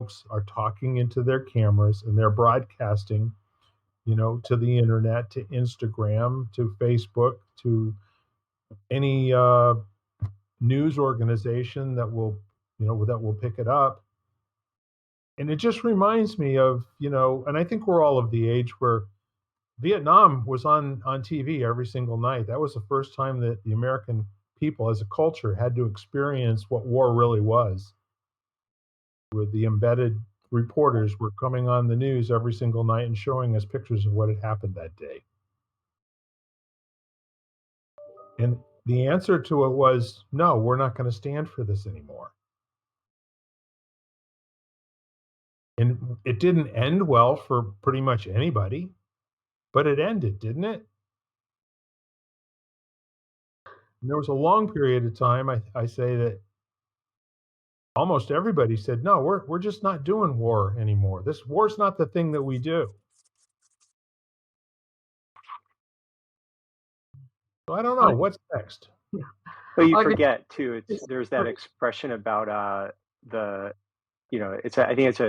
folks are talking into their cameras and they're broadcasting, to the internet, to Instagram, to Facebook, to any news organization that will pick it up. And it just reminds me of, and I think we're all of the age where Vietnam was on TV every single night. That was the first time that the American people as a culture had to experience what war really was. With the embedded reporters were coming on the news every single night and showing us pictures of what had happened that day. And the answer to it was, no, we're not going to stand for this anymore. And it didn't end well for pretty much anybody, but it ended, didn't it? And there was a long period of time, I say that almost everybody said, no, we're just not doing war anymore. This war's not the thing that we do. So I don't know what's next. Well, you forget too. There's that expression about the I think it's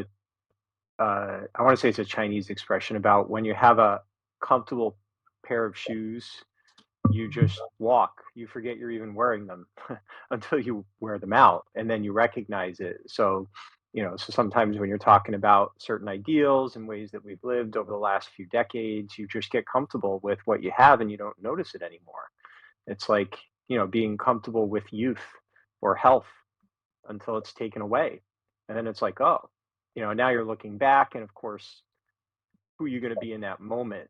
I want to say it's a Chinese expression about when you have a comfortable pair of shoes, you just walk. You forget you're even wearing them until you wear them out, and then you recognize it. So, so sometimes when you're talking about certain ideals and ways that we've lived over the last few decades, you just get comfortable with what you have and you don't notice it anymore. It's like, being comfortable with youth or health until it's taken away. And then it's like, oh, now you're looking back, and of course, who are you going to be in that moment?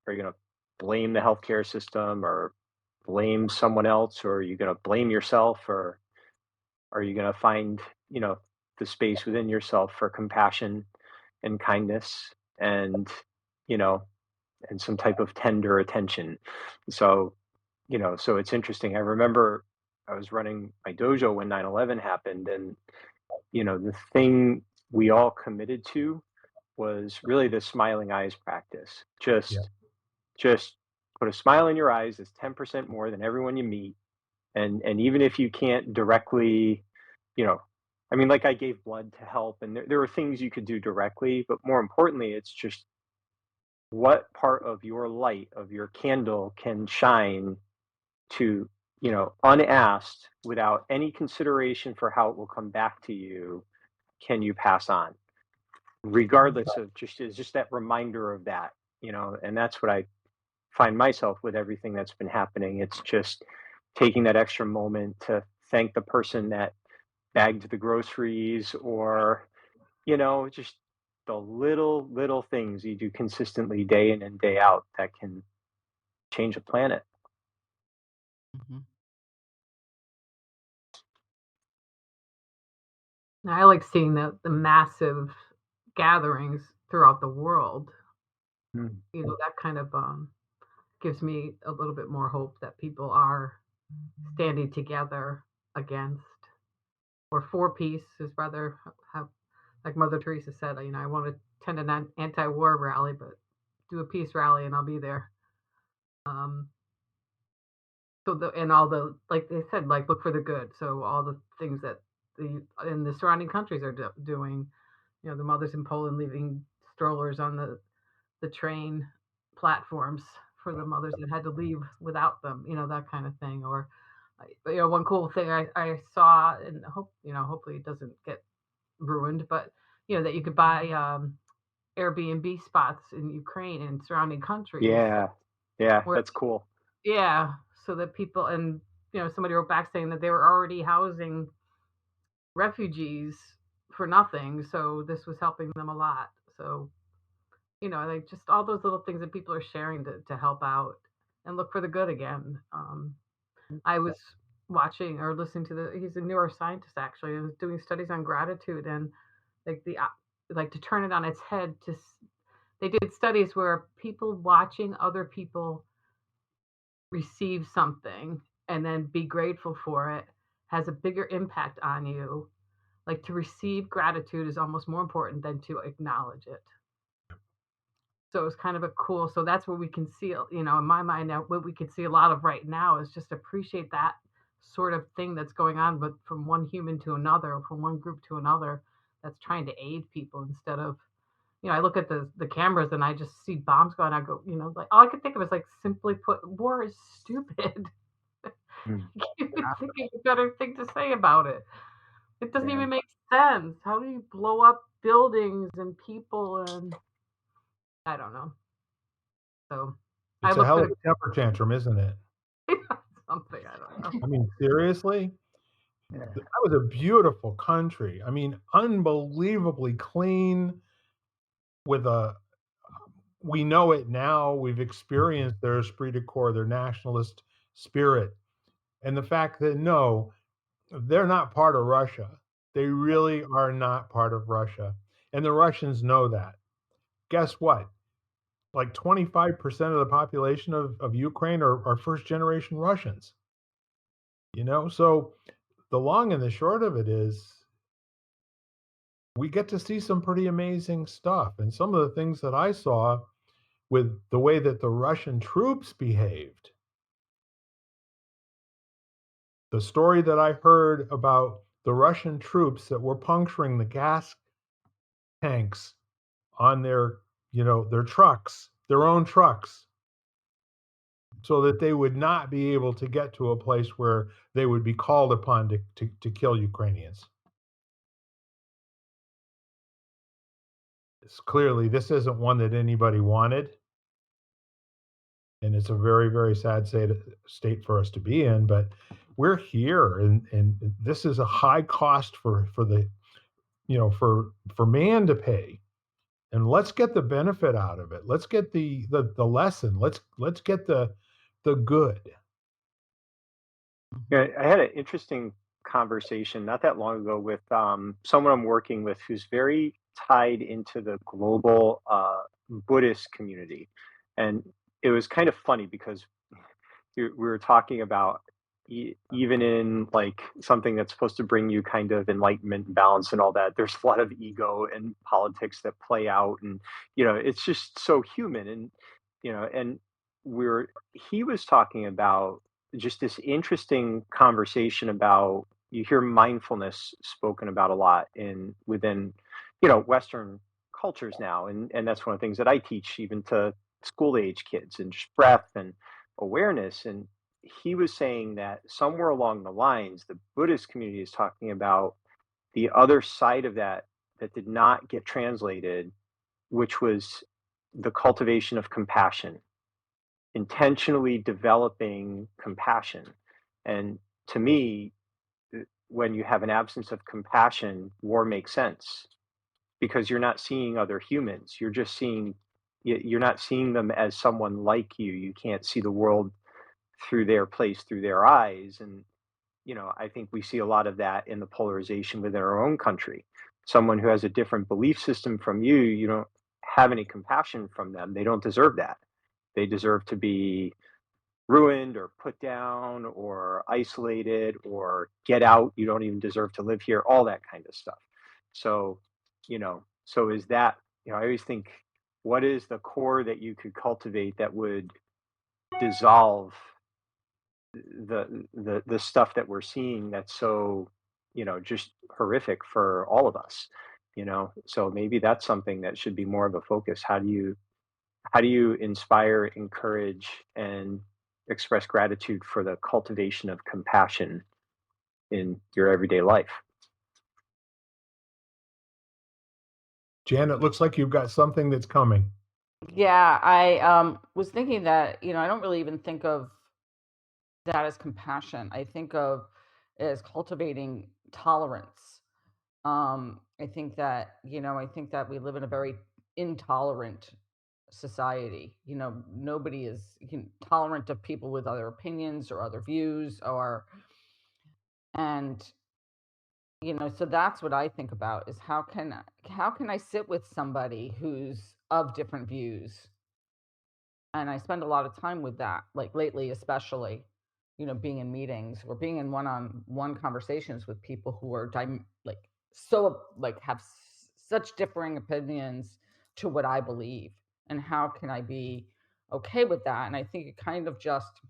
Are you going to blame the healthcare system or blame someone else, or are you going to blame yourself, or are you going to find, the space within yourself for compassion and kindness and, you know, and some type of tender attention? So, so it's interesting. I remember I was running my dojo when 9/11 happened, and the thing we all committed to was really the smiling eyes practice. Yeah. Just put a smile in your eyes. It's 10% more than everyone you meet. And even if you can't directly, you know, I mean, like I gave blood to help, and there were things you could do directly, but more importantly, it's just what part of your light, of your candle, can shine to, unasked, without any consideration for how it will come back to you, can you pass on? Regardless of just that reminder of that, and that's what I find myself with everything that's been happening. It's just taking that extra moment to thank the person that bagged the groceries, or, just the little things you do consistently day in and day out that can change a planet. Mhm. I like seeing the massive gatherings throughout the world. Mm. That kind of gives me a little bit more hope that people are standing together against or for peace. Is rather have, like Mother Teresa said, I want to attend an anti-war rally, but do a peace rally and I'll be there. Um, and all the, like they said, like look for the good. So all the things that the surrounding countries are doing. The mothers in Poland leaving strollers on the train platforms for the mothers that had to leave without them. That kind of thing. Or one cool thing I saw, and hopefully it doesn't get ruined, but that you could buy Airbnb spots in Ukraine and surrounding countries. Yeah, yeah, Where, that's cool. yeah, so that people, and somebody wrote back saying that they were already housing refugees for nothing, so this was helping them a lot. So like just all those little things that people are sharing to help out and look for the good again. I was watching or listening to he's a neuroscientist actually, and was doing studies on gratitude, and like like to turn it on its head. They did studies where people watching other people receive something and then be grateful for it has a bigger impact on you. Like to receive gratitude is almost more important than to acknowledge it. So it's kind of a cool. So that's what we can see, in my mind now, what we can see a lot of right now is just appreciate that sort of thing that's going on, but from one human to another, from one group to another, that's trying to aid people instead of, I look at the cameras and I just see bombs going. I go, like all I could think of is like simply put, war is stupid. Mm. I can't even think of a better thing to say about it. It doesn't Yeah. even make sense. How do you blow up buildings and people and I don't know. So I It's a look hell for of a temper tantrum, isn't it? something. I don't know. I mean, seriously? Yeah. That was a beautiful country. I mean, unbelievably clean with a we know it now. We've experienced their esprit de corps, their nationalist spirit. And the fact that no, they're not part of Russia. They really are not part of Russia. And the Russians know that. Guess what? Like 25% of the population of Ukraine are first generation Russians. So the long and the short of it is we get to see some pretty amazing stuff. And some of the things that I saw with the way that the Russian troops behaved, the story that I heard about the Russian troops that were puncturing the gas tanks on their trucks, their own trucks, so that they would not be able to get to a place where they would be called upon to kill Ukrainians. Clearly, this isn't one that anybody wanted. And it's a very, very sad state for us to be in, but we're here, and this is a high cost for the for man to pay. And let's get the benefit out of it. Let's get the lesson. Let's get the good. Yeah, I had an interesting conversation not that long ago with someone I'm working with who's very tied into the global Buddhist community. And it was kind of funny because we were talking about even in like something that's supposed to bring you kind of enlightenment and balance and all that, there's a lot of ego and politics that play out. And, it's just so human. And we're, he was talking about just this interesting conversation about, you hear mindfulness spoken about a lot within, Western cultures now. And that's one of the things that I teach even to school age kids, and just breath and awareness. And he was saying that somewhere along the lines, the Buddhist community is talking about the other side of that did not get translated, which was the cultivation of compassion, intentionally developing compassion. And to me, when you have an absence of compassion, war makes sense, because you're not seeing other humans. You're just seeing, you're not seeing them as someone like you. You can't see the world through their place, through their eyes. And, I think we see a lot of that in the polarization within our own country. Someone who has a different belief system from you, you don't have any compassion from them. They don't deserve that. They deserve to be ruined or put down or isolated or get out. You don't even deserve to live here, all that kind of stuff. So, so is that, I always think, what is the core that you could cultivate that would dissolve the stuff that we're seeing that's so, just horrific for all of us, so maybe that's something that should be more of a focus. How do you inspire, encourage, and express gratitude for the cultivation of compassion in your everyday life? Jan, it looks like you've got something that's coming. Yeah, I was thinking that, I don't really even think of that as compassion. I think of it as cultivating tolerance. I think that we live in a very intolerant society. Nobody is tolerant of people with other opinions or other views, and so that's what I think about, is how can I sit with somebody who's of different views. And I spend a lot of time with that, like lately, especially, being in meetings or being in one-on-one conversations with people who are have such differing opinions to what I believe. And how can I be okay with that? And I think it kind of just,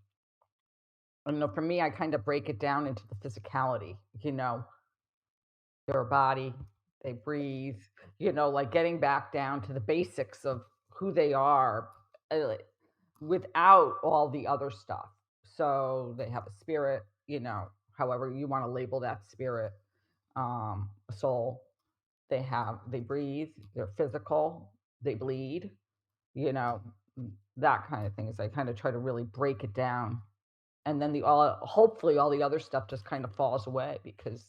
I don't know, for me, I kind of break it down into the physicality. They're a body, they breathe, like getting back down to the basics of who they are without all the other stuff. So they have a spirit, however you want to label that spirit, a soul. They breathe, they're physical, they bleed, you know, that kind of things. I kind of try to really break it down. And then hopefully all the other stuff just kind of falls away because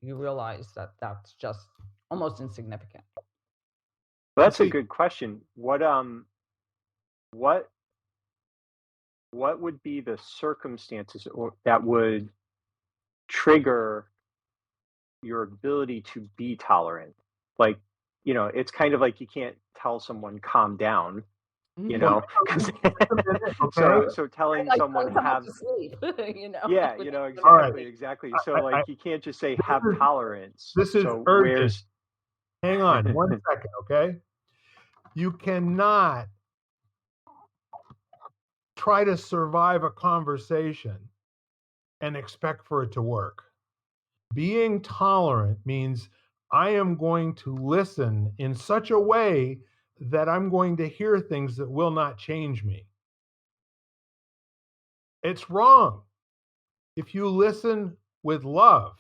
you realize that that's just almost insignificant. Well, that's a good question. What would be the circumstances that would trigger your ability to be tolerant? Like, it's kind of like you can't tell someone calm down, Well, 'cause okay. so telling Like someone someone have to sleep, yeah, All right. exactly. So I, like you can't just say have tolerance. this is So urgent. where's Hang on 1 second, okay? You cannot try to survive a conversation and expect for it to work. Being tolerant means I am going to listen in such a way that I'm going to hear things that will not change me. It's wrong. If you listen with love,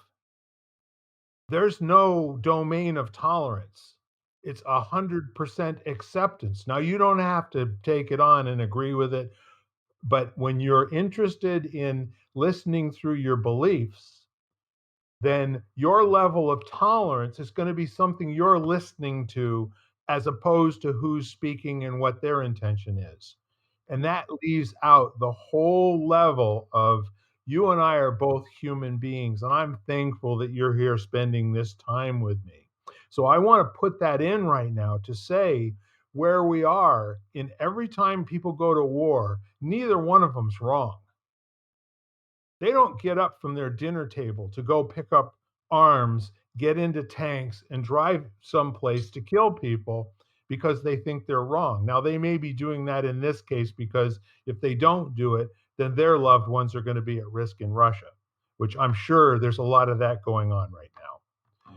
there's no domain of tolerance. It's 100% acceptance. Now, you don't have to take it on and agree with it, but when you're interested in listening through your beliefs, then your level of tolerance is going to be something you're listening to as opposed to who's speaking and what their intention is. And that leaves out the whole level of you and I are both human beings. And I'm thankful that you're here spending this time with me. So I want to put that in right now to say where we are in every time people go to war, neither one of them's wrong. They don't get up from their dinner table to go pick up arms, get into tanks, and drive someplace to kill people because they think they're wrong. Now, they may be doing that in this case because if they don't do it, then their loved ones are going to be at risk in Russia, which I'm sure there's a lot of that going on right now.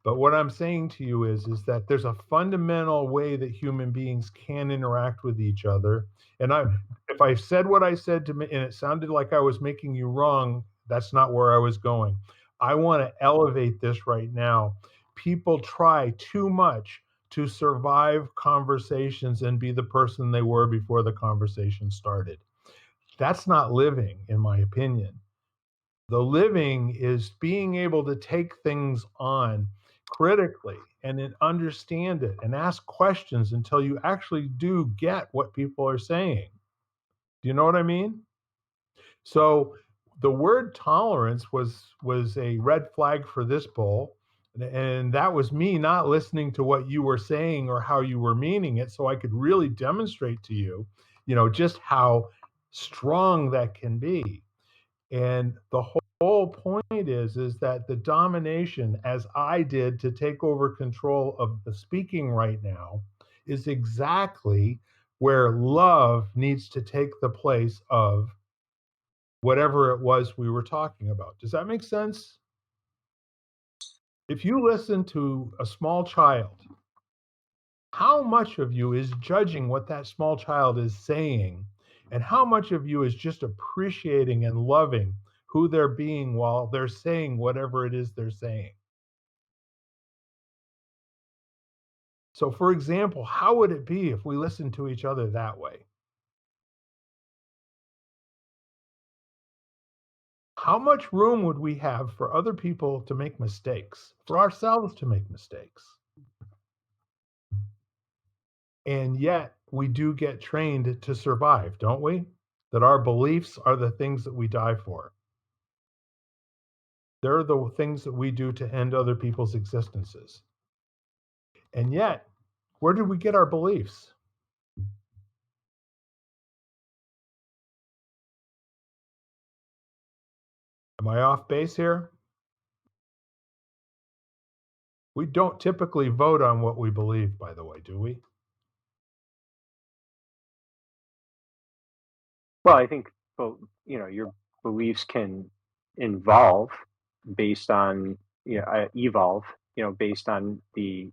But what I'm saying to you is that there's a fundamental way that human beings can interact with each other. And if I said what I said to me and it sounded like I was making you wrong, that's not where I was going. I want to elevate this right now. People try too much to survive conversations and be the person they were before the conversation started. That's not living, in my opinion. The living is being able to take things on critically and then understand it and ask questions until you actually do get what people are saying. Do you know what I mean? So the word tolerance was a red flag for this bull. And that was me not listening to what you were saying or how you were meaning it, so I could really demonstrate to you, just how strong that can be. And the whole point is that the domination, as I did to take over control of the speaking right now, is exactly where love needs to take the place of whatever it was we were talking about. Does that make sense? If you listen to a small child, how much of you is judging what that small child is saying, and how much of you is just appreciating and loving who they're being while they're saying whatever it is they're saying? So, for example, how would it be if we listened to each other that way? How much room would we have for other people to make mistakes, for ourselves to make mistakes? And yet we do get trained to survive, don't we? That our beliefs are the things that we die for. They're the things that we do to end other people's existences. And yet, where did we get our beliefs? Am I off base here? We don't typically vote on what we believe, by the way, do we? Well, I think, well, your beliefs can evolve based on, evolve based on the